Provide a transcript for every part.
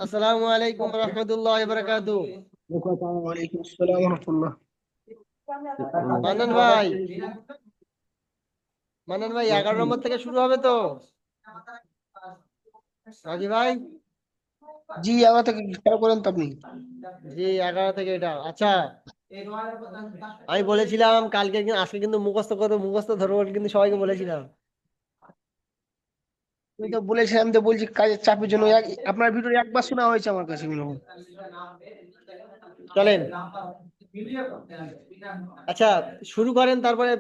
আসসালামু আলাইকুম রহমতুল্লাহ বারাকাতু। ওয়ালাইকুম আসসালাম ওয়া রাহমাতুল্লাহ। মান্নান ভাই, মান্নান ভাই 11 নম্বর থেকে শুরু হবে তো রাজি ভাই? জি, আমার থেকে খেয়াল করেন তো আপনি। জি, 11 থেকে এটা। আচ্ছা, আমি বলেছিলাম কালকে আজকে কিন্তু মুখস্থ করবো, মুখস্থ ধরবো কিন্তু সবাইকে বলেছিলাম। আমি তো বলেছিলাম, আমি তো বলছি কাজের চাপের জন্য আপনার ভিডিও একবার শোনা হয়েছে আমার কাছে মনে হয়। চলেন, আচ্ছা শুরু করেন, তারপরে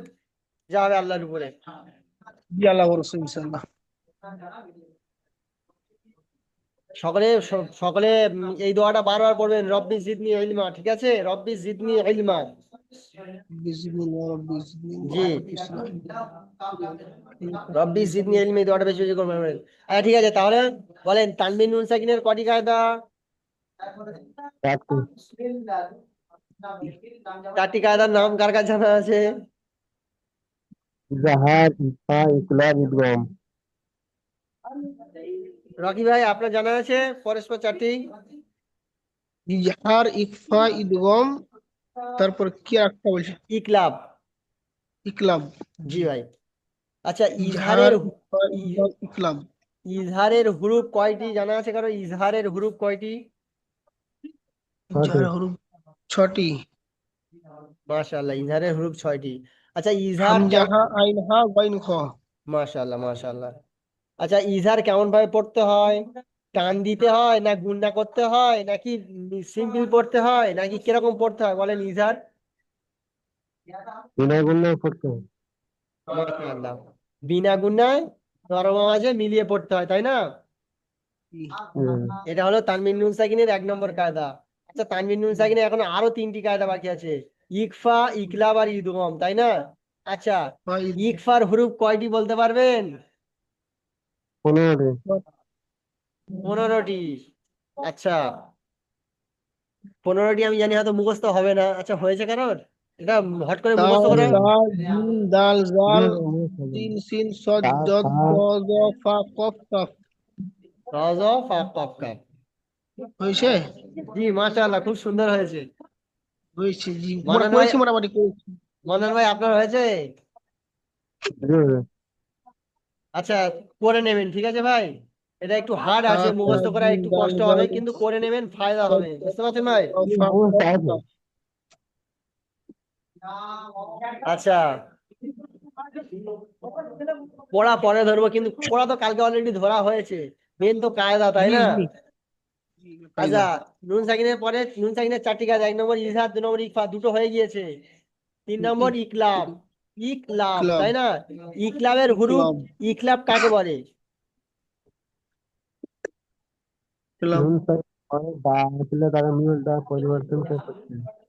যা হবে আল্লাহর উপরে। জি, আল্লাহ ভরসা ইনশাআল্লাহ। সকলে সকলে এই দোয়াটা বারবার পড়বেন, রব্বি জিদনি ইলমা। ঠিক আছে, রব্বি জিদনি ইলমা। বিসমিল্লাহ রাব্বি জি, জিদনি ইসলাম। রব্বি জিদনি ইলমি, এই দোয়াটা বেশি বেশি করবেন। আচ্ছা ঠিক আছে, তাহলে বলেন তানবিন নুন সাকিনের কটি কায়দা? চারটি কায়দার নাম কার কাছে জানা আছে? ইজাহার, ইকফা, ইকলাব, ইদগম। রকি ভাই, আপনার জানা আছে পরস্পর চারটি? ইজহার, ইকফা, ইদগম, তারপর কি একটা বলছে? ইকলাব। ইকলাব। জি জি, ভাই। আচ্ছা, ইজহার, ইকফা, ইদগম, ইকলাব। ইজহারের হুরুফ কয়টি জানা আছে কারো? ইজহারের হুরুফ কয়টি? ছয়টি। ইজহার হরুফ 6টি। মাশাআল্লাহ, ইজহারের হুরুফ 6টি। আচ্ছা, ইজহার হামজা, কেমন? হা, আইন, হা, গাইন, খ। মাশাআল্লাহ মাশাআল্লাহ। আচ্ছা, ইজহার কেমন ভাবে পড়তে হয়? টান দিতে হয়, না গুণনা করতে হয়, নাকি সিম্পল পড়তে হয়, নাকি কিরকম পড়তে হয় বলেন ইজহার? বিনা গুণায় পড়তে হয়। মাশাআল্লাহ, বিনা গুণায় নরম আওয়াজে মিলিয়ে পড়তে হয়, তাই না? জি, হুম। এটা হলো তানবিন নুন সাকিনের 1 নম্বর কায়দা। আচ্ছা, তানবিন নুন সাকিনের এখন আরো 3টি কায়দা বাকি আছে, ইকফা, ইকলাব আর ইদগম, তাই না? আচ্ছা, হয়। ইকফার হুরুফ কয়টি বলতে পারবেন? 15টি। 15টি। আচ্ছা, 15টি আমি জানি হয়তো মুখস্থ হবে না। আচ্ছা, হয়েছে কারোর এটা হট করে তা, মুখস্থ করা? সা, জিম, দাল, জাল, হুম, অনেক হবে। সিন, সিন, সদ, তা, দদ, তা, দ, দ, ফা, কফ, কফ। রজ, ফা, কফ, কাফ। হয়েছে। জি, মাশাআল্লাহ, খুব সুন্দর হয়েছে। হয়েছে, জি, মনে মন্নান ভাই, করেছি, মোটামুটি করেছি। মন্নান ভাই আপনার হয়েছে? জি, আচ্ছা, করে নেবেন, ঠিক আছে ভাই। এটা একটু হার্ড তা, আছে, সা, মুখস্থ করা জিম, একটু দাল, কষ্ট হবে, জাল, কিন্তু করে নেবেন, ফায়দা সদ, হবে, বুঝতে পারছেন ভাই? দ, এই ফা, অবস্থা কফ, আছে। কফ। আচ্ছা, পড়া পরে ধরবো, কিন্তু পড়া তো কালকে অলরেডি ধরা হয়েছে। মেন তো কায়দা, তাই জি, না? জি, জি, আচ্ছা, কায়দা। নুন সাকিনের পরে নুন সাকিনের 4টি কায়দা, 1 নম্বর ইজহার, 2 নম্বর ইকফা, দুটো হয়ে গিয়েছে। 3 নম্বর ইকলাব। ইকলাব, ইকলাব, তাই না? ইকলাবের হুরুফ, ইকলাব, ইকলাব কাকে বলে? ইকলাব। নুন সাইড অনেক দা আসলে তারা মিউট দা পরিবর্তন করে পড়তে হয়।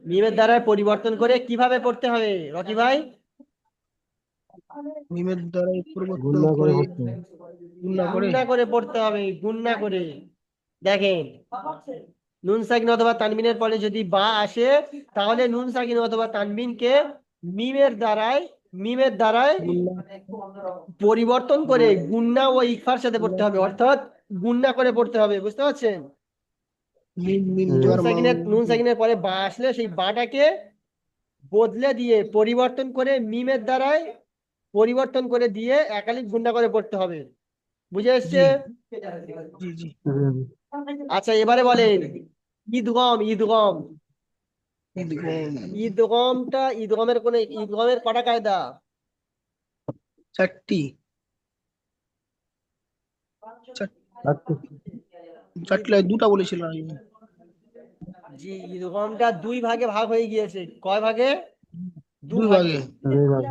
মিমের দ্বারা পরিবর্তন করে কিভাবে পড়তে হবে রকি ভাই? মিমের দ্বারাই পরিবর্তন গুণনা করে করে, পড়তে হয়। গুণনা করে। গুণনা করে পড়তে হবে, গুণনা করে। দেখেন, নুন সাকিন অথবা তানবিনের পরে যদি বা আসে, তাহলে নুন সাকিন অথবা তানবিনকে মিমের দ্বারাই মিমের দ্বারাই গুণনা, পরিবর্তন করে গুণনা ও ইকফার সাথে পড়তে হবে, অর্থাৎ গুণনা করে পড়তে হবে, বুঝতে পারছেন? মিম, মিম হুম। দ্বার মা। নুন সাকিনের পরে বা আসলে সেই বাটাকে বদলে দিয়ে পরিবর্তন করে মিমের দ্বারাই পরিবর্তন করে দিয়ে একালিক গুণনা করে পড়তে হবে, বুঝে জি, এসছে? জি, জি। হুম। আচ্ছা, এবারে বলেন ঈদগম, ঈদগম। ঈদগম। ঈদগমের কটা কায়দা? 4টি। চার- আচ্ছা। 4টি নয়, 2টা বলেছিল আমি। জি, ঈদগমটা 2 ভাগে ভাগ হয়ে গিয়েছে। কয় ভাগে? 2 2 ভাগে। ভাগে। দুই ভাগ।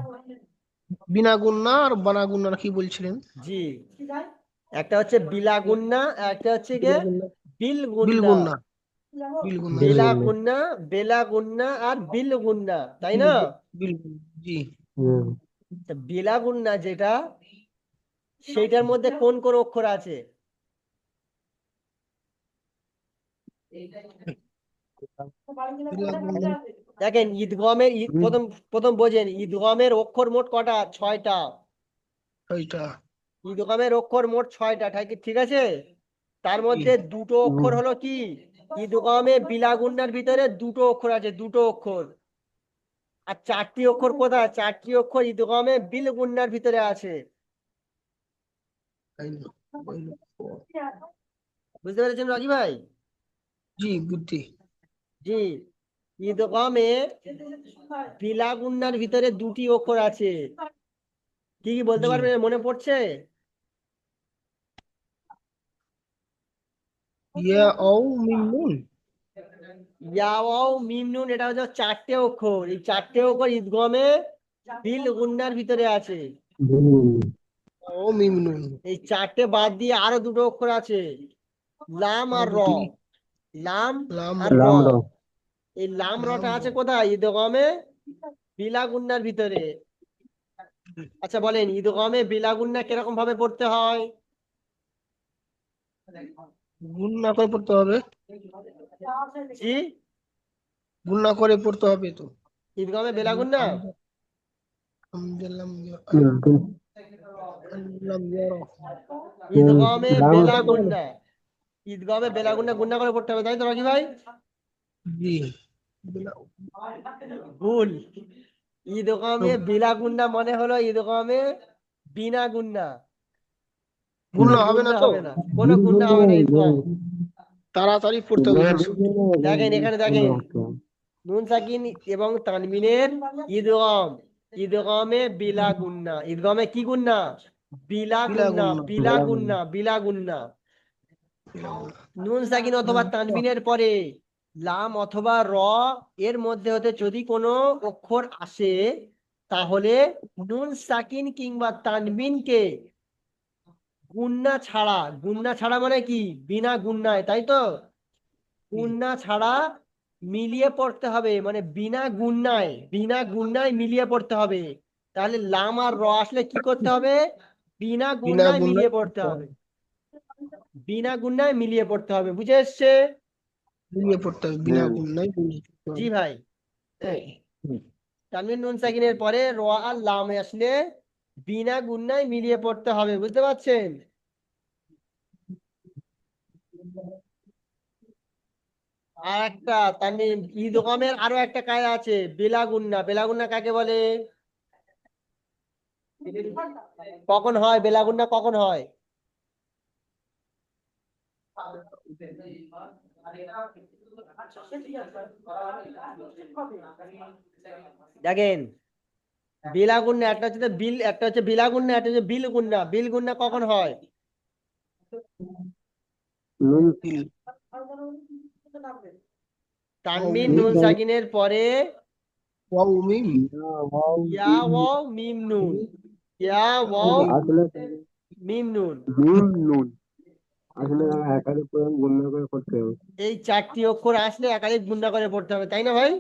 বিনা গুণনা আর বানা গুণনা কি বলছিলেন? জি, একটা হচ্ছে বিলা গুন্না, একটা হচ্ছে বিনা গিয়ে গুণনা, বিল বিল গুন্না। গুণনা, বিল গুণনা, বিল জি। বেলা গুণনা। গুন্না, বেলা গুন্না আর বিল গুন্না, তাই বিল না? বিল গুণনা, জি। হুম। তা বেলা গুন্না যেটা, সেইটার মধ্যে কোন কোন অক্ষর আছে? বিলা গুণনা দেখেন, ঈদগমের হুম। প্রথম প্রথম বোঝেন, ঈদগমের অক্ষর মোট কটা? 6টা। 6টা। ঈদগামের অক্ষর মোট 6টা, ঠিক আছে? তার মধ্যে দুটো অক্ষর হলো কি, ঈদগামে বিলাগুন্নার ভিতরে দুটো অক্ষর আছে, দুটো অক্ষর। আর 4টি অক্ষর কোথায়? 4টি অক্ষর ঈদগামে বিলগুন্নার ভিতরে আছে। বুঝতে পেরেছেন রকি ভাই? জি বুদ্ধি। জি, ঈদগামে বিলাগুন্নার ভিতরে দুটি অক্ষর আছে। কি কি বলতে জি পারবেন, মনে পড়ছে? ইয়া ও মিম নুন। ইয়া ওয়াও মিম নুন, এটা হচ্ছে 4টে অক্ষর। এই 4টে অক্ষর ঈদগামে বিলগুন্নার ভিতরে আছে। ও মিম নুন। এই 4টে বাদ দিয়ে আরো দুটো অক্ষর আছে, লাম আর র। দুটি লাম লাম আর র। রাম র এই লাম লাম রটা আছে কোথায়? ঈদগামে বিলাগুন্নার ভিতরে। আচ্ছা বলেন, ঈদগামে বিলাগুন্না কিরকম ভাবে পড়তে হয়? গুণ না করে পড়তে হবে। জি, গুণ না করে পড়তে হবে তো। ঈদগামে বিলাগুন্না লাম ঈদগামে রাম বেলাগুন্না, ঈদগামে বেলাগুন্না গুন্না করে পড়তে হবে, তাই তো রকি ভাই? জি ভুল। ঈদগামে বিলাগুন্না মানে হলো ঈদগামে বিনা গুন্না। গুণ কোনো না হবে না গুন্না তো। হবে না, কোনো গুন্না হবে না ঈদগাম। তাড়াতাড়ি পড়তে হবে কিন্তু। দেখেন এখানে দেখেন, নুন সাকিন এবং তানবিনের ঈদগাম, ঈদগামে বিলা গুন্না। ঈদগামে কি গুন্না? বিলা বিলা গুন্না, গুণ বিলা গুন্না, বিলা গুন্না। নুন সাকিন অথবা তানবিনের পরে লাম অথবা র এর মধ্যে হতে যদি কোনো অক্ষর আসে, তাহলে নুন সাকিন কিংবা তানবিনকে গুন্না ছাড়া, গুন্না ছাড়া মানে কি, বিনা গুন্নায়, তাই তো? গুন্না ছাড়া মিলিয়ে পড়তে হবে, মানে বিনা গুন্নায়, বিনা গুন্নায় মিলিয়ে পড়তে হবে। তাহলে লাম আর র আসলে কি করতে হবে? বিনা বিনা গুন্নায় গুণ মিলিয়ে পড়তে হবে, বিনা গুন্নায় মিলিয়ে পড়তে হবে। বুঝে এসছে? মিলিয়ে পড়তে হবে, বিনা গুণ নাই মিলিয়ে পড়তে জি হবে। ভাই। তানবিন নুন সাকিনের পরে র আর লাম আসলে বিনা গুন্নায় মিলিয়ে পড়তে হবে, বুঝতে পারছেন? আর একটা তানবিন ঈদগামের আরো একটা কায়দা আছে, বেলাগুন্না। বেলাগুন্না কাকে বলে? কখন হয় বেলাগুন্না, কখন হয়? দেখেন, বেলাগুন্না একটা হচ্ছে বিল, একটা হচ্ছে বিলাগুন্না, একটা হচ্ছে বিল গুন্না। বিল গুন্না কখন হয়? নুন তিল ওয়াও তানবিন মিম নুন সাকিনের পরে ওয়াও মিম ইয়া ওয়াও মিম নুন, ইয়া ওয়াও আসলে মিম নুন। মিম নুন আসলে একাধিক করে গণ্য করে করতে হবে। এই 4টি অক্ষর আসলে একাধিক গুণা করে পড়তে হবে, তাই না ভাই?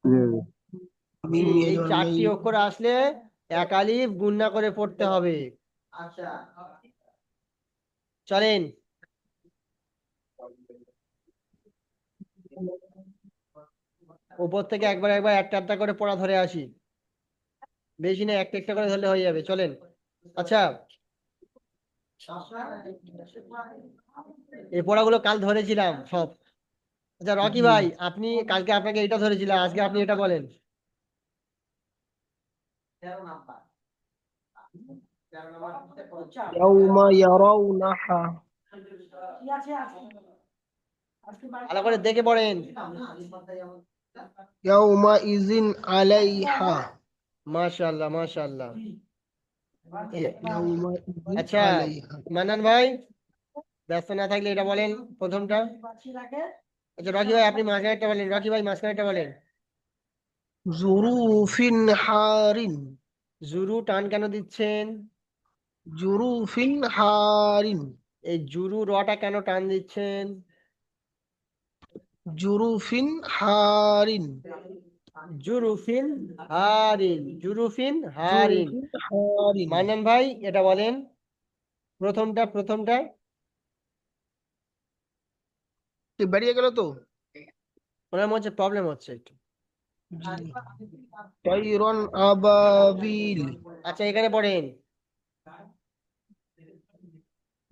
জি, জি, মিম এই এজন্য 4টি অক্ষর আসলে একালিফ গুণা করে পড়তে হবে। চলেন উপর থেকে একবার একবার একটা একটা করে পড়া ধরে আসি। বেশি না, একটা একটা করে ধরলে হয়ে যাবে, চলেন। আচ্ছা, এই পড়াগুলো কাল ধরেছিলাম সব। আচ্ছা রকি জি ভাই, আপনি কালকে আপনাকে এটা ধরেছিলাম, আজকে আপনি এটা বলেন। ইয়াউমা ইয়ারাউনাহা ভালো করে দেখে পড়েন। ইয়াউমা ইজিন আলাইহা মাশাআল্লাহ, মাশাআল্লাহ। ইয়াউমা ইজিন আচ্ছা আলাইহা মান্নান ভাই, ব্যস্ত না থাকলে এটা বলেন প্রথমটা। আচ্ছা রকি ভাই, আপনি মাঝখানেরটা বলেন। রকি ভাই মাঝখানেরটা বলেন। জুরুফিন হারিন জুরু টান কেন দিচ্ছেন? জুরুফিন হারিন এই জুরু রটা কেন টান দিচ্ছেন? জুরুফিন হারিন জুরুফিন হারিন, জুরুফিন হারিন। জুরুফিন হারিন মান্নান ভাই এটা বলেন, প্রথমটা, প্রথমটা। বেরিয়ে গেল তো। ওনার মধ্যে প্রবলেম হচ্ছে একটু। জি তাইরন আবাবিল আচ্ছা এখানে পড়েন,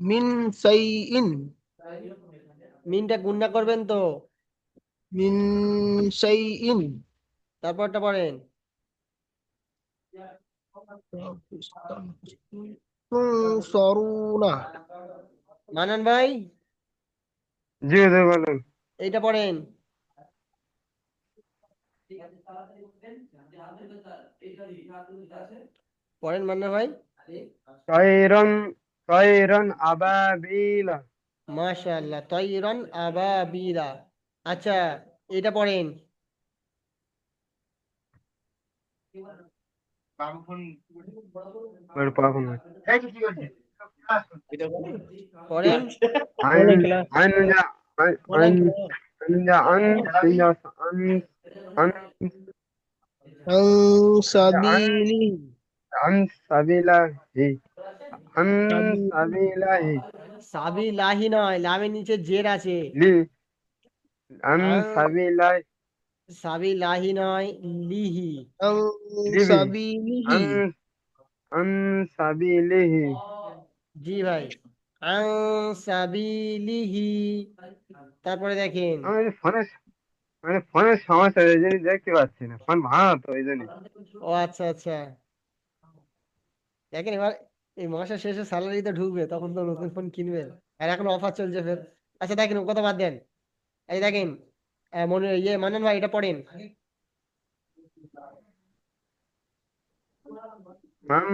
মিন শাইইন, মিনটা গুণনা করবেন তো। মিন শাইইন, তারপরটা পড়েন। তুনসারুনা। মানান ভাই, জি হুজুর বলুন। এইটা পড়েন। পড়েন মান্না ভাই। তৈরন তৈরন আবাবিলা। মাশাআল্লাহ, তৈরন আবাবিলা। আচ্ছা, এটা পড়েন। ওর পাবো না। পড়েন। আইন আইন যা আইন আইন যা আন যা আন আন আন আন সাবিলি, আন সাবিলাহি আন সাবিলি, সাবিলাহি সাবি লাহি নয়, লামের নিচে জের আছে। লি আন আং, সাবিলাহি সাবি লাহি নয়, লিহি। আন লিহি সাবিলিহি, আন আন সাbilihi। জি ভাই। আং সাবিলিহি। তারপরে দেখেন। আমার ফোনের সমস্যা এই জন্য দেখতে পাচ্ছি না, ফোন ভাঙা তো এই জন্য। ও আচ্ছা আচ্ছা, দেখেন এবার এই মাসের শেষে স্যালারি তো ঢুকবে, তখন তো নতুন ফোন কিনবেন। আর এখন অফার চলছে ফের। আচ্ছা দেখেন, ও কথা বাদ দেন। এই দেখেন, মনে ইয়ে মানেন ভাই, এটা পড়েন। মাম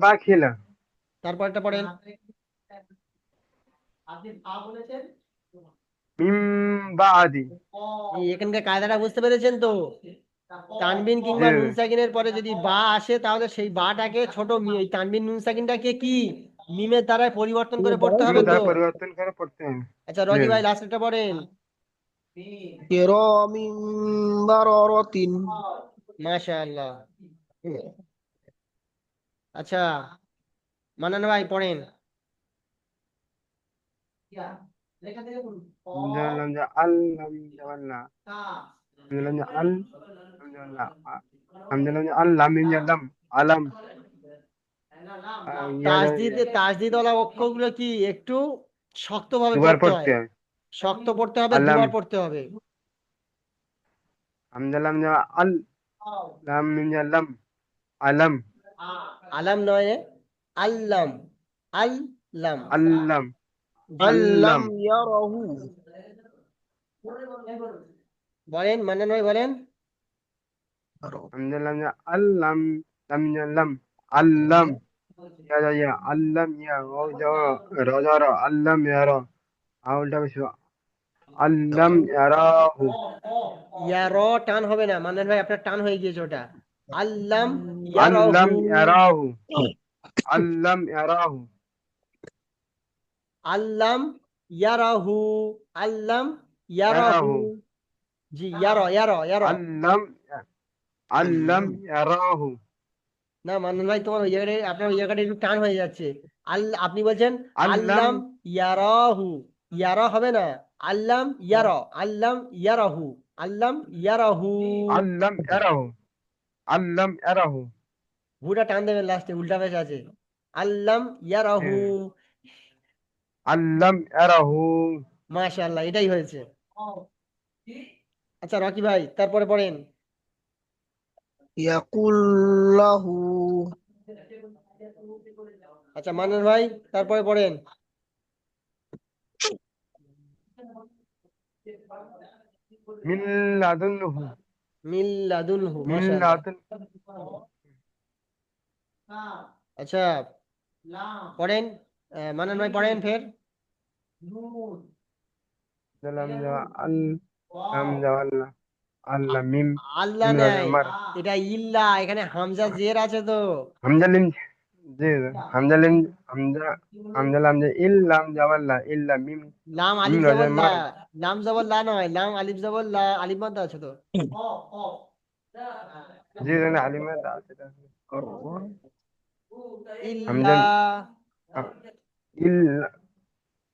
বাখিলা তারপরটা পড়েন। আপনি পা বলেছেন। মিম বাদি। এই এখানকার কায়দাটা বুঝতে পেরেছেন তো? তানবিন জি কিংবা নুন সাকিনের পরে যদি বা আসে, তাহলে সেই বাটাকে ছোট এই তানবিন নুন সাকিনটাকে কি মিমের দ্বারাই পরিবর্তন করে পড়তে হবে মিমের তো। দ্বারা পরিবর্তন করে পড়তে হবে। আচ্ছা জি রকি ভাই, লাস্টটা পড়েন। কিরামিন বারারাতিন। মাশাআল্লাহ। আচ্ছা, মানান ভাই পড়েন। জানলাম যে আল্লাম জাওয়াল্লা জানলাম যে আল জাওয়াল্লা আমি জানলাম যে আল্লাহ মিম জানলাম আলাম ইয়া তাসদিদওয়ালা অক্ষরগুলো কি একটু শক্তভাবে দুবার পড়তে পড়তে হয়। হবে। শক্ত পড়তে হবে, আলাম দুবার পড়তে হবে। আমি জানলাম যে আল লাম মিম জানলাম আলাম আলাম নয়, আল্লাম। আল্লাম। আল্লাম জি। আল্লাম আল্লাম ইয়ারাহু, বলেন মান্নান ভাই, বলেন। আমি জানলাম যে আল্লাম লাম জানলাম আল্লাম ইয়া আল্লাম ইয়া ও যাওয়া রাজা আল্লাম ইয়ারা আউলটা বেশি আল্লাম ইয়ারাহু ইয়া র টান হবে না মান্নান ভাই, আপনার টান হয়ে গিয়েছে ওটা। আল্লাম আল্লাম ইয়ারাহু। ইয়ারাহু আল্লাম ইয়ারাহু আল্লাম ইয়ারাহু। আল্লাম ইয়ারাহু। ইয়ারাহু জি, ইয়ার। আল্লাম আল্লাম ইয়ারাহু না মান্নান ভাই, তোমার ওই জায়গাটায়, আপনার ওই জায়গাটা একটু টান হয়ে যাচ্ছে। আপনি বলছেন আল্লাম আল্লাম ইয়ারাহু। ইয়ারা হবে না। আল্লাম ইয়ারা। আল্লাম ইয়ারাহু। আল্লাম ইয়ারাহু। আল্লাম ইয়ারাহু আল্লাম ইয়ারাহু হুটা টান দেবেন লাস্টে, উল্টা পেশ আছে। আল্লাম ইয়ারাহু। আল্লাম ইয়ারাহু মাশাআল্লাহ, এটাই হয়েছে। আচ্ছা রকি ভাই, তারপরে পড়েন। ইয়াকুল্লাহু, আচ্ছা মান্নান ভাই, তারপরে পড়েন। মিন লাদুনহু মিল্লাদুনহু। মিন মাশাআল্লাহ। লাদুন আচ্ছা পড়েন, মান্নান ভাই পড়েন ফের। জালাম জা আল লাম জাওয়াল্লা আল্লাহ মিম আল্লাহ মিম রাজা নাই, মার এটা ইল্লা, এখানে হামজা জের আছে তো। হামজা লিম জি হামজা লিম হামজা হামজা লাম যে ইল্লাম জাওয়াল্লা ইল্লা মিম লাম মিম আলিফ রাজা জবর লা। মার লাম জবর লা নয়, লাম আলিফ জবর লা, আলিফ মাদ্দা আছে তো। জি জানা আলিমা দা আছে হামজা ইল্লা। ইল্লা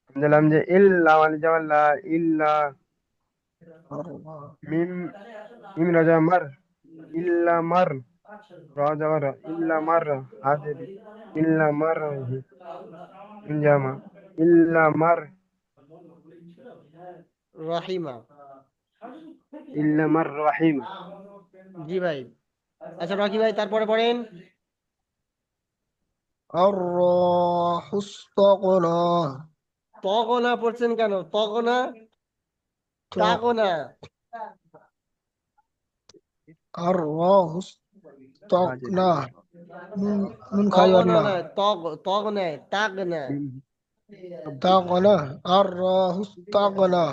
হামজা লাম যে ইল্লা ওয়ালি জাওয়াল্লা ইল্লা মিম মিম রাজা মার ইল্লা মার রাজা মার ইল্লা মার হাজির ইল্লা মার জামা ইল্লা মার রাহিমা। ইল্লা মার রাহিমা জি ভাই। আচ্ছা রকি ভাই তারপরে পড়েন। الراح استغنى তগনা পড়ছেন কেন? তগনা, ت- তাগনা। الراح استغنى نون نون তগনা خيرنا নয়, তগ নয়, তাগ না। মিম রব্বি استغنى الراح استغنى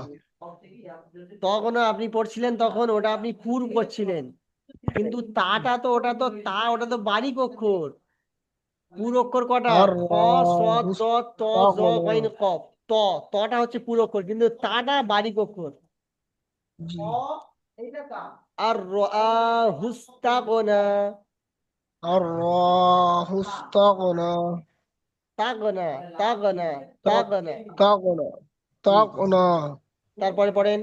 তগনা আপনি পড়ছিলেন তখন, ওটা আপনি পুর করছিলেন, কিন্তু তাটা তো ওটা তো তা, ওটা তো বারিক অক্ষর। পুর অক্ষর কটা? খ, স, الراح দ, ত, জ, استغنى গইন, কফ। ত, তটা হচ্ছে পুর অক্ষর, কিন্তু তাটা বারিক অক্ষর। جي আর হুস্তাগনা, الراح استغنى তাগনা, তাগনা, ت- তাগনা। تغنى জি। تغنى তারপরে পড়েন।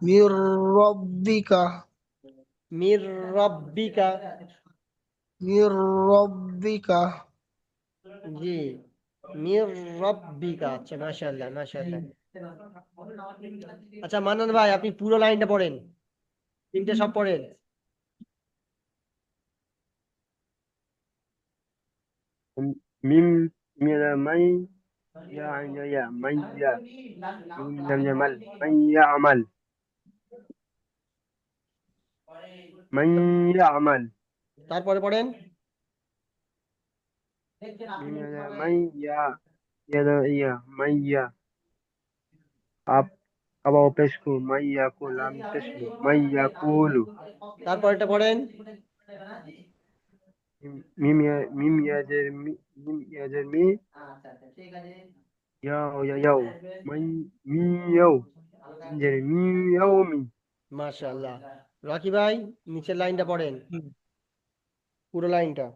من ربك মির রব্বিকা। من ربك জি, মির রব্বিকা। আচ্ছা মাশাআল্লাহ, মাশাআল্লাহ। আচ্ছা মান্নান ভাই আপনি পুরো লাইনটা পড়েন, তিনটে সব পড়েন। মিম মিরা মাই ইয়া ইয়া ইয়া মাই ইয়া মিম লাম জামাল মাই ইয়ামাল মাই ইয়ামাল তারপরে পড়েন। মিম মাই ইয়া ইয়া ইয়া মাই ইয়া আপ আবাও পেশকু মাই ইয়াকু লাম তেসলু মাই ইয়াকুলু তারপরেরটা পড়েন। মিম ইয়াজের মিম ইয়াজের মি ইয়াও ইয়া ইয়াও মাই মি ইয়াও মিনজের মি ইয়াউমি মাশাআল্লাহ। রকি ভাই নিচের লাইনটা পড়েন, পুরো লাইনটা।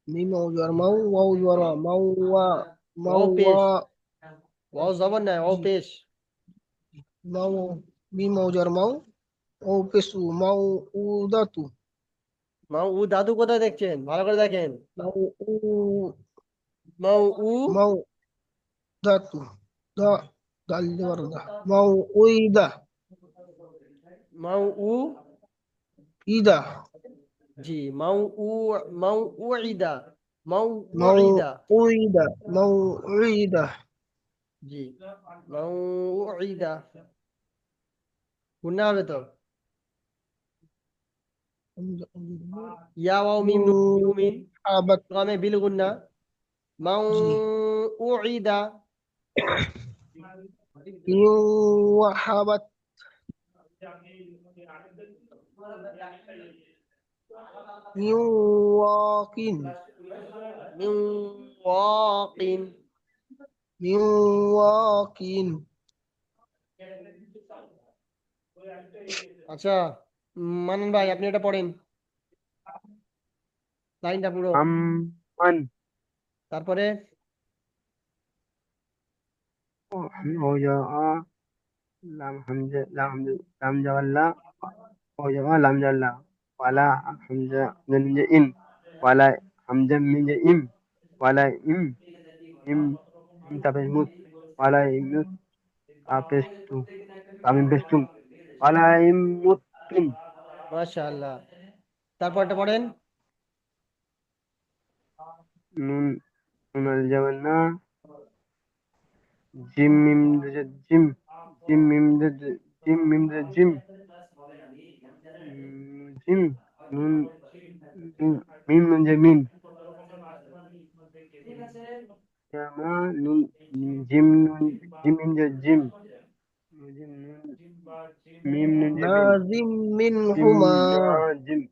ميم وجر مو واو جر مو مو ওয়াও পেশ, ওয়াও জবর নয়, ওয়াও جي পেশ। مو ميم وجر مو أو بسو مو أوداتو মাও উ দাদু কোথায় দেখছেন? ভালো করে দেখেন। مو أو মাও উ, مو داتو دا دا اللي ورا مو أويدا মাও উ। إيدا জি, মাও উ, মাও উইদা, মাও مو উইদা। أويدا مو أويدا জি, মাও উইদা। গুণা হবে তো? ইয়া ওয়াও মিম নুন ইউমিন, حابت কামে বিল গুন্না। মাও جي উইদা। وحابت واقين মিন ওয়াকিন। واقين আচ্ছা মানন ভাই আপনি এটা পড়েন, লাইনটা পুরো। আম মান তারপরে ও ইয়া লাম হামজা লাম হামজা লাম জাওয়াল্লা ও ইয়া লাম জাল্লা ওয়ালা হামজা মিনজে ইন ওয়ালা হামজা মিনজে ইম ওয়ালা ইম ইম ইম তাপেস মুত ওয়ালা ইমুত তাপেস তু তামিম পেস্তুম ওয়ালা ইমুতুম মাশাআল্লাহ। তারপরটা পড়েন। নুন নুন আল জাওয়াল্লা জিম মিম দে জিম জিম মিম দে জিম মিম দে জিম জিম নুন মিম মিম মিনজে মিন জামা নুন জিম নুন জিম মিনজে জিম জিম নুন মিম মিনজে মিন لازم জিম منهما না জিম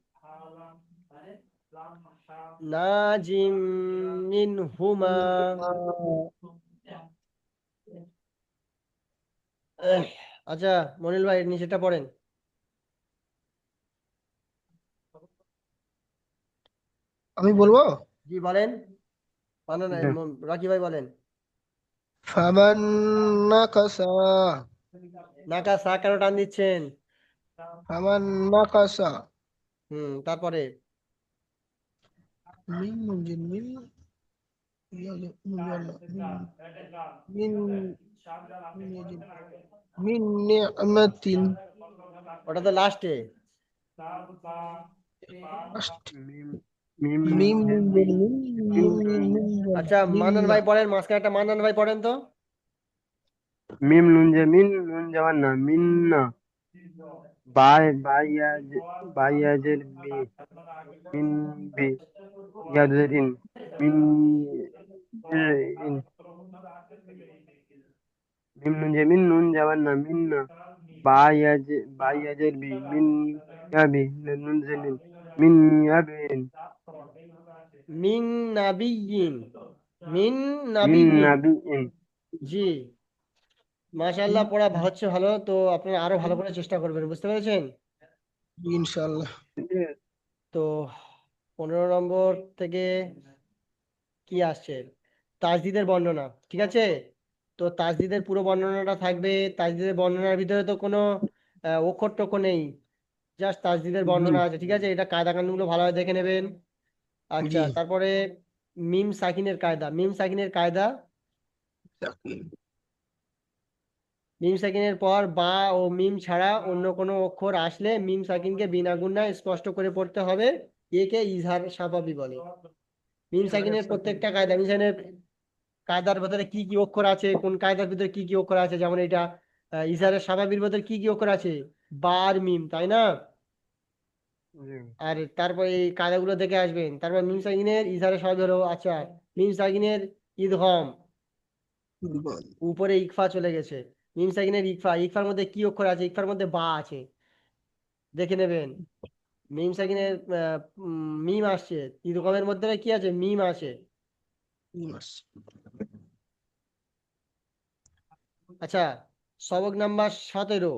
নাজিম মিনহুমা। এহ, আচ্ছা মনিল ভাই নিচেটা পড়েন। আমি বলবো জি বলেন। মানন রাকি ভাই বলেন। ফামান নাকাসা নাকা সা কেন টান দিচ্ছেন? ফামান নাকাসা তারপরে মিন নুন জিন মিন ইয়া নুন জাল্লা মিন মিন ইয়া জিন মিন নি'মাতিন ওটা তো লাস্টে। ফার্স্ট মিম মিম মিম নুন নুন জের জিন মি মিন মিম মিন মিন মিন আচ্ছা মিন মান্নান না ভাই পড়েন, মাঝখানে একটা মান্নান ভাই পড়েন তো। মিম নুন জে মিন নুন জবান না মিন না বাই বাই ইয়াজের বি মিন বি ইয়াজের ইন মিন ইন মিম নুন জে মিন নুন জবান না মিন না বাই ইয়াজের বি মিন ইয়াবি নুন জে নিন মিন ইয়াবিন মিন নাবিয়্যিন, মিন মিন নাবিয়্যিন। নাবি ইন। জি, মাশাআল্লাহ, পড়া হচ্ছে ভালো। তো আপনারা আরো ভালো করে চেষ্টা করবেন, বুঝতে পেরেছেন? ইনশাআল্লাহ। তো 15 নম্বর থেকে কি আসছে? তাজদিদের বর্ণনা, ঠিক আছে? তো তাজদিদের পুরো বর্ণনাটা থাকবে। তাজদিদের বর্ণনার ভিতরে তো কোনো অক্ষর টক্ষর নেই, জাস্ট তাজদিদের জি বর্ণনা আছে, ঠিক আছে? এটা কায়দা কানুনগুলো ভালোভাবে দেখে নেবেন। আচ্ছা, জি তারপরে মিম সাকিনের কায়দা, মিম সাকিনের কায়দা। তাকিন মিম সাকিনের পর বা ও মিম ছাড়া অন্য কোনো অক্ষর আসলে মিম সাকিনকে বিনা গুণায় স্পষ্ট করে পড়তে হবে। একে ইজহার স্বাভাবিক বলে। মিম সাকিনের প্রত্যেকটা কায়দা, মিম সাকিনের কায়দার ভিতরে কি কি অক্ষর আছে, কোন কায়দার ভিতরে কি কি অক্ষর আছে, যেমন এটা ইজহারের স্বাভাবিক ভিতরে কি কি অক্ষর আছে? বা আর মিম, তাই না? জি আর তারপর এই কায়দাগুলো দেখে আসবেন। তারপর মিম সাকিনের ইজহারের স্বাভাবিক হলো, আচ্ছা, মিম সাকিনের ইদগম, কুরবান উপরে ইকফা চলে গেছে। মিম সাকিনের ইকফা, ইকফার মধ্যে কি অক্ষর আছে? ইকফার মধ্যে বা আছে, দেখে নেবেন। মিম সাকিনের মিম আসছে, ইদগমের মধ্যে কি আছে? মিম আছে। মাস আচ্ছা, সবক নাম্বার 17,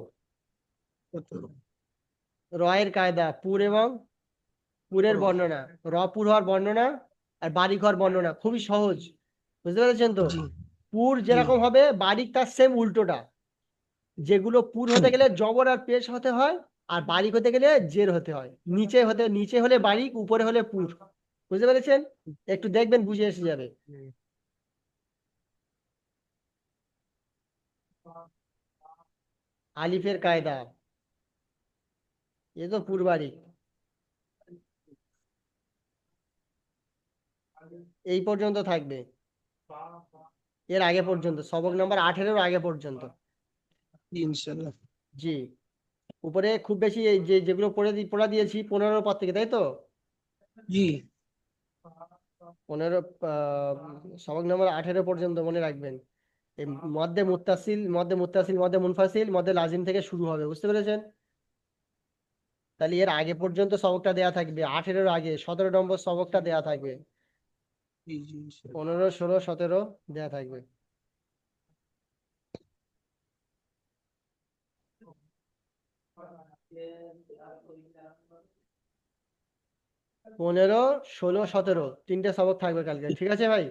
17 রয়ের কায়দা, পুর এবং পুরের র বর্ণনা। র পুর হওয়ার বর্ণনা আর বারিক হওয়ার বর্ণনা, খুবই সহজ, বুঝতে পেরেছেন তো? জি পুর জি যেরকম হবে, বারিক তার সেম উল্টোটা। যেগুলো পুর হতে গেলে জবর আর পেশ হতে হয়, আর বারিক হতে গেলে জের হতে হয়। নিচে হলে বারিক, উপরে হলে পুর, বুঝতে পেরেছেন? একটু দেখবেন, বুঝে এসে যাবে। জি আলিফের কায়দা, এ তো পুর বারিক। এই পর্যন্ত থাকবে, এর আগে পর্যন্ত, সবক নাম্বার 18 আগে পর্যন্ত। জি ইনশাআল্লাহ। জি, উপরে খুব বেশি এই যে যেগুলো পড়া দিয়েছি 15 পর থেকে, তাই তো? জি 15 সবক নাম্বার 18 পর্যন্ত মনে রাখবেন। এই মধ্যে মুত্তাসিল, মধ্যে মুনফাসিল, মধ্যে লাজিম থেকে শুরু হবে, বুঝতে পেরেছেন? তাহলে এর আগে পর্যন্ত সবকটা দেয়া থাকবে, 18 আগে 17 নম্বর সবকটা দেয়া থাকবে। জি জি ইনশাআল্লাহ। 15, 16, 17 দেয়া থাকবে। 15, 16, 17 তিনটে সবক থাকবে কালকে, ঠিক আছে ভাই?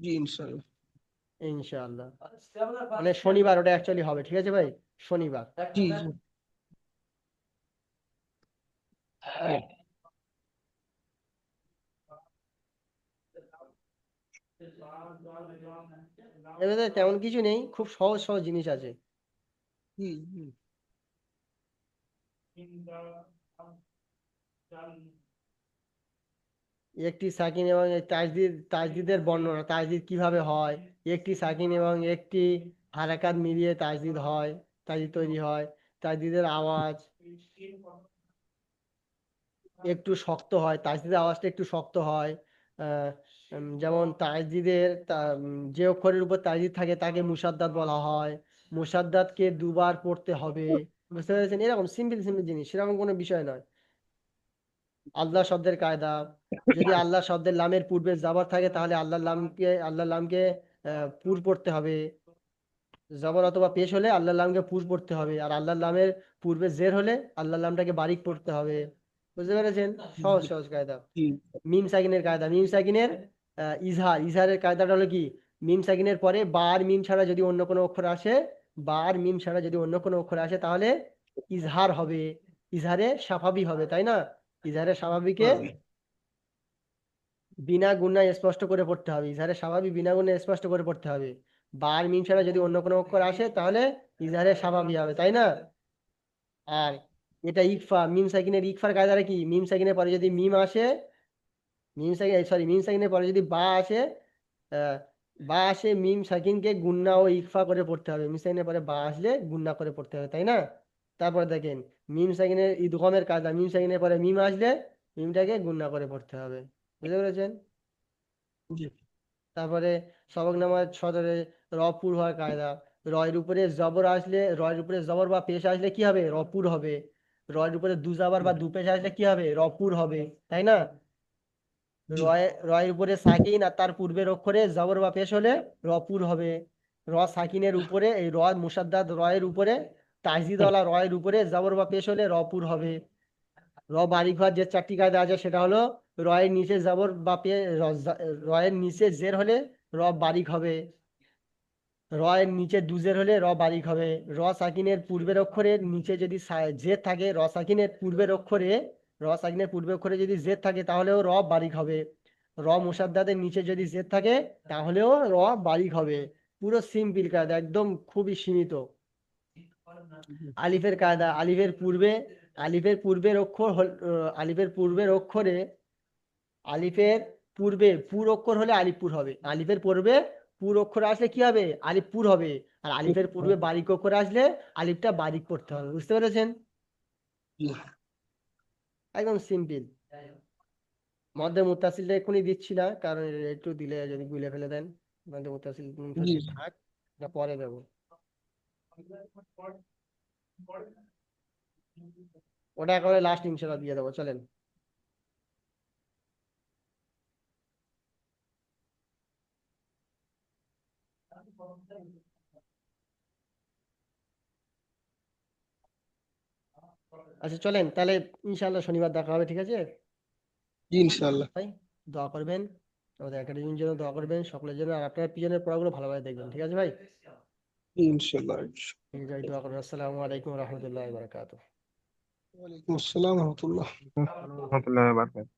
জি ইনশাআল্লাহ। ইনশাআল্লাহ, মানে শনিবার ওটা অ্যাকচুয়ালি হবে, ঠিক আছে ভাই? শনিবার। জি জি এবারে তেমন কিছু নেই, খুব সহজ সহজ জিনিস আছে। জি জি একটি সাকিন এবং এই তাজদিদের বর্ণনা, তাজদিদ কিভাবে হয়, একটি সাকিন এবং একটি হারাকাত মিলিয়ে তাজদিদ হয়, তাজদিদ তৈরি হয়। তাজদিদের আওয়াজ একটু শক্ত হয়, তাজদিদের আওয়াজটা একটু শক্ত হয়। আহ, যেমন যে অক্ষরের উপর তাজদিদ থাকে তাকে মুসাদ্দাত বলা হয়। মুসাদ্দাতকে দুবার পড়তে হবে, বুঝতে পেরেছেন? এরকম সিম্পল সিম্পল জিনিস, সেরকম কোনো বিষয় নয়। আল্লাহ শব্দের কায়দা, যদি আল্লাহ শব্দের লামের পূর্বে জাবার থাকে তাহলে আল্লাহর নামকে পুর পড়তে হবে। জবর অথবা পেশ হলে আল্লাহর নামকে পুর পড়তে হবে, আর আল্লাহর নামের পূর্বে জের হলে আল্লাহর নামটাকে বারিক পড়তে হবে, বুঝতে পেরেছেন? সহজ সহজ কায়দা। জি মিম সাকিনের কায়দা, মিম সাকিনের ইজহারের কায়দাটা হলো কি? মিম সাকিনের পরে বা আর মিম ছাড়া যদি অন্য কোনো অক্ষর আসে, বা আর মিম ছাড়া যদি অন্য কোনো অক্ষর আসে তাহলে ইজহার হবে। ইজহারে সাফাবি হবে, তাই না? ইজহারে স্বাভাবিকে হ্যাঁ, বিনা গুণা স্পষ্ট করে পড়তে হবে, ইজহারে স্বাভাবিক বিনা গুণে স্পষ্ট করে পড়তে হবে। বা আর মিম ছাড়া যদি অন্য কোনো অক্ষর আসে তাহলে ইজহারে স্বাভাবিক হবে, তাই না? আর এটা ইকফা, মিম সাকিনের ইকফার কায়দাটা কি, মিম সাকিনের পরে যদি মিম আসে, মিম সাকিনের পরে যদি বা আসে, আহ, বা আসে, মিম সাকিনকে গুন্না ও ইকফা করে পড়তে হবে, মিম সাকিনের পরে বা আসলে গুন্না করে পড়তে হবে, তাই না? তারপর দেখেন মিম সাকিনের ইদগমের কায়দা, মিম সাকিনের পরে মিম আসলে মিমটাকে গুন্না করে পড়তে হবে। বুঝতে পেরেছেন? জি তারপরে সবক নামাজ সদরে রপুর হওয়ার কায়দা, রয়ের উপরে জবর আসলে, রয়ের উপরে জবর বা পেশ আসলে কি হবে, রপুর হবে। রয়ের উপরে দুজাবার বা দুপেশ আসলে কি হবে, রপুর হবে, তাই না? জি রয়ের উপরে সাকিন আর তার পূর্বের অক্ষরে জবর বা পেশ হলে রপুর হবে। সাকিনের উপরে এই মুসাদ্দাদ রয়ের উপরে তাজদিদওয়ালা রয়ের উপরে জবর বা পেশ হলে রপুর হবে। বারিক হওয়ার যে চারটি কায়দা আছে সেটা হলো, রয়ের নিচে জবর বা রয়ের নিচে জের হলে বারিক হবে। এর নিচে দুজের হলে বারিক হবে। সাকিনের পূর্বের অক্ষরের নিচে যদি জের থাকে, সাকিনের পূর্বের অক্ষরে যদি জের থাকে তাহলেও বারিক হবে। মুসাদ্দাদের নিচে যদি জের থাকে তাহলেও বারিক হবে। পুরো সিম্পল কায়দা, একদম খুবই সীমিত। আলিফের কায়দা, আলিফের পূর্বের অক্ষর আলিফের পূর্বের অক্ষরে, আলিফের পূর্বে পুর অক্ষর হলে আলিফপুর হবে, আলিফের পূর্বে পুর অক্ষর আসলে কি হবে, আলিফপুর হবে। আর আলিফের পূর্বে বারিক অক্ষর আসলে আলিফটা বারিক পড়তে হবে। বুঝতে পেরেছেন? জি একদম সিম্পল। মধ্যে মুত্তাসিলটা এক্ষুনি দিচ্ছি না, কারণ এটা একটু দিলে যদি গুলে ফেলে দেন। মধ্যে মুত্তাসিল জি মুনফাসিল থাক, না পরে দেবো। ওটা করে লাস্ট ইনশাল্লাহ দিয়ে দেবো, চলেন। আচ্ছা চলেন তাহলে, ইনশাল্লাহ শনিবার দেখা হবে, ঠিক আছে জি ইনশাআল্লাহ। ভাই? দোয়া করবেন আমাদের একাডেমির জন্য, দোয়া করবেন সকলের জন্য, আর আপনার পিছনের পড়াগুলো ভালোভাবে দেখবেন, ঠিক আছে ভাই? জি ইনশাআল্লাহ। ঠিক আছে, দোয়া করবেন। আসসালামু আলাইকুম রহমতুল্লাহ বারকাত। ওয়ালাইকুম আসসালাম রহমতুল্লাহ। আসসালামু আলাইকুম ওয়া রাহমাতুল্লাহি ওয়া বারাকাতুহু।